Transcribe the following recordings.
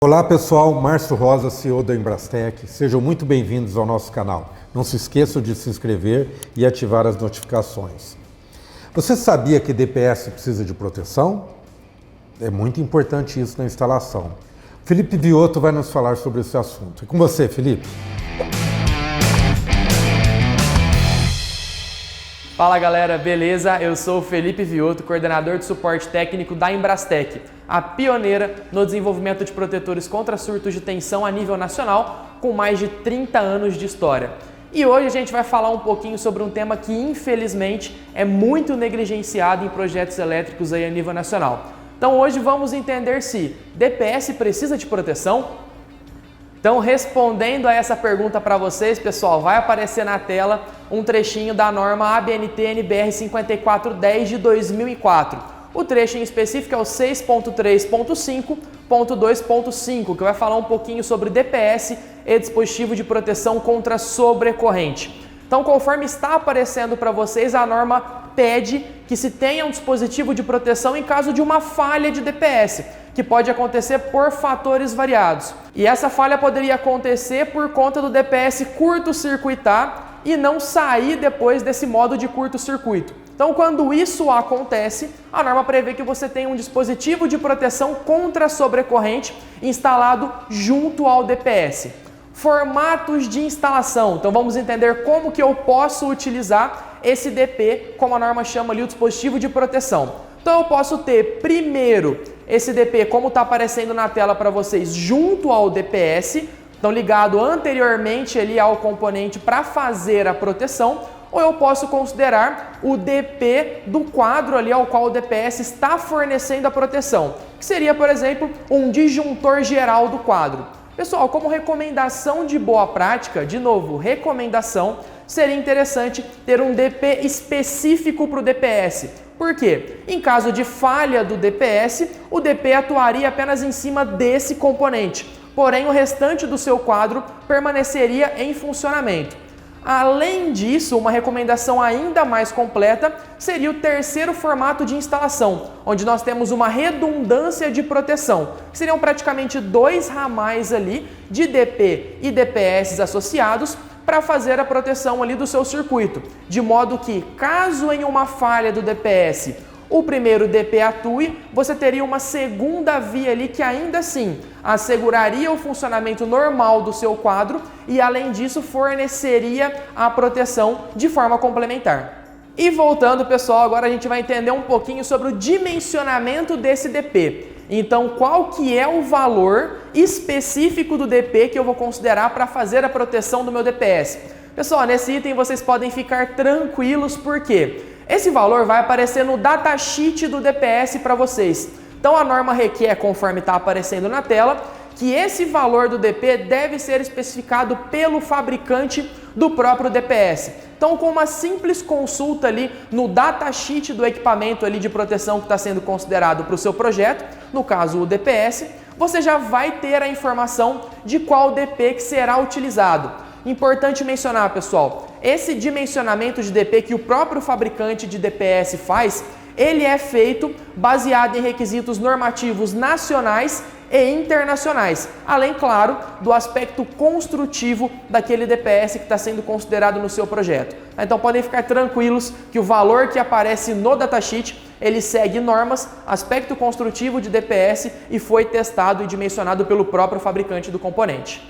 Olá pessoal, Márcio Rosa, CEO da Embrastec. Sejam muito bem-vindos ao nosso canal. Não se esqueçam de se inscrever e ativar as notificações. Você sabia que DPS precisa de proteção? É muito importante isso na instalação. Felipe Viotto vai nos falar sobre esse assunto. É com você, Felipe. Fala galera, beleza? Eu sou o Felipe Viotto, coordenador de suporte técnico da Embrastec, a pioneira no desenvolvimento de protetores contra surtos de tensão a nível nacional, com mais de 30 anos de história. E hoje a gente vai falar um pouquinho sobre um tema que infelizmente é muito negligenciado em projetos elétricos aí a nível nacional. Então hoje vamos entender se DPS precisa de proteção. Então, respondendo a essa pergunta para vocês, pessoal, vai aparecer na tela um trechinho da norma ABNT-NBR 5410 de 2004. O trecho em específico é o 6.3.5.2.5, que vai falar um pouquinho sobre DPS e dispositivo de proteção contra sobrecorrente. Então, conforme está aparecendo para vocês, a norma pede que se tenha um dispositivo de proteção em caso de uma falha de DPS, que pode acontecer por fatores variados. E essa falha poderia acontecer por conta do DPS curto-circuitar e não sair depois desse modo de curto-circuito. Então, quando isso acontece, a norma prevê que você tenha um dispositivo de proteção contra sobrecorrente instalado junto ao DPS. Formatos de instalação. Então vamos entender como que eu posso utilizar esse DP, como a norma chama ali, o dispositivo de proteção. Então eu posso ter primeiro esse DP, como está aparecendo na tela para vocês, junto ao DPS, então ligado anteriormente ali ao componente para fazer a proteção, ou eu posso considerar o DP do quadro ali ao qual o DPS está fornecendo a proteção, que seria, por exemplo, um disjuntor geral do quadro. Pessoal, como recomendação de boa prática, de novo, recomendação, seria interessante ter um DP específico para o DPS. Por quê? Em caso de falha do DPS, o DP atuaria apenas em cima desse componente, porém o restante do seu quadro permaneceria em funcionamento. Além disso, uma recomendação ainda mais completa seria o terceiro formato de instalação, onde nós temos uma redundância de proteção, que seriam praticamente dois ramais ali de DP e DPS associados para fazer a proteção ali do seu circuito, de modo que, caso em uma falha do DPS o primeiro DP atue, você teria uma segunda via ali que ainda assim asseguraria o funcionamento normal do seu quadro e, além disso, forneceria a proteção de forma complementar. E voltando, pessoal, agora a gente vai entender um pouquinho sobre o dimensionamento desse DP. Então, qual que é o valor específico do DP que eu vou considerar para fazer a proteção do meu DPS? Pessoal, nesse item vocês podem ficar tranquilos, porque esse valor vai aparecer no datasheet do DPS para vocês. Então a norma requer, conforme está aparecendo na tela, que esse valor do DP deve ser especificado pelo fabricante do próprio DPS. Então, com uma simples consulta ali no datasheet do equipamento ali de proteção que está sendo considerado para o seu projeto, no caso o DPS, você já vai ter a informação de qual DP que será utilizado. Importante mencionar, pessoal, esse dimensionamento de DP que o próprio fabricante de DPS faz, ele é feito baseado em requisitos normativos nacionais e internacionais, além, claro, do aspecto construtivo daquele DPS que está sendo considerado no seu projeto. Então podem ficar tranquilos que o valor que aparece no datasheet, ele segue normas, aspecto construtivo de DPS e foi testado e dimensionado pelo próprio fabricante do componente.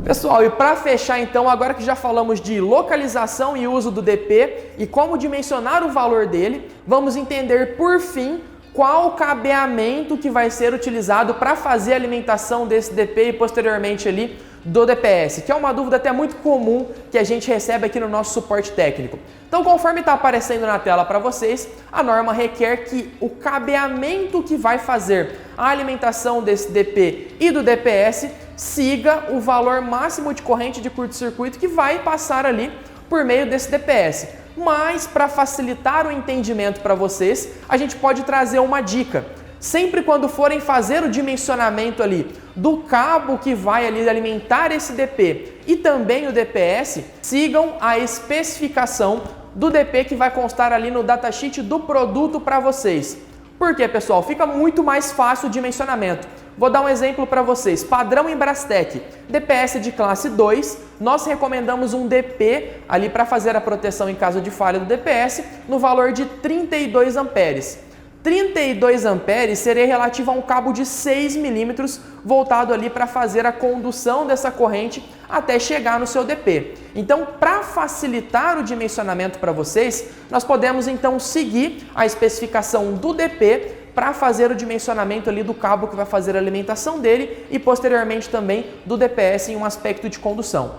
Pessoal, e para fechar então, agora que já falamos de localização e uso do DP e como dimensionar o valor dele, vamos entender por fim qual o cabeamento que vai ser utilizado para fazer a alimentação desse DP e posteriormente ali do DPS, que é uma dúvida até muito comum que a gente recebe aqui no nosso suporte técnico. Então, conforme está aparecendo na tela para vocês, a norma requer que o cabeamento que vai fazer a alimentação desse DP e do DPS siga o valor máximo de corrente de curto-circuito que vai passar ali por meio desse DPS. Mas, para facilitar o entendimento para vocês, a gente pode trazer uma dica. Sempre quando forem fazer o dimensionamento ali do cabo que vai ali alimentar esse DP e também o DPS, sigam a especificação do DP que vai constar ali no datasheet do produto para vocês. Por quê, pessoal? Fica muito mais fácil o dimensionamento. Vou dar um exemplo para vocês. Padrão em Brastek, DPS de classe 2, nós recomendamos um DP ali para fazer a proteção em caso de falha do DPS no valor de 32 amperes. 32 amperes seria relativo a um cabo de 6 milímetros voltado ali para fazer a condução dessa corrente até chegar no seu DP. Então, para facilitar o dimensionamento para vocês, nós podemos então seguir a especificação do DP para fazer o dimensionamento ali do cabo que vai fazer a alimentação dele e posteriormente também do DPS em um aspecto de condução.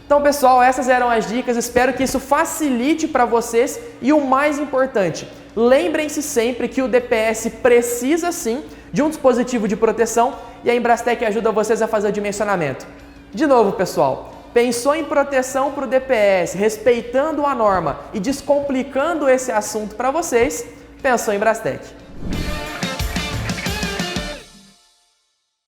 Então, pessoal, essas eram as dicas, espero que isso facilite para vocês e o mais importante, lembrem-se sempre que o DPS precisa sim de um dispositivo de proteção e a Embrastek ajuda vocês a fazer o dimensionamento. De novo, pessoal, pensou em proteção para o DPS, respeitando a norma e descomplicando esse assunto para vocês, pensou em Embrastek.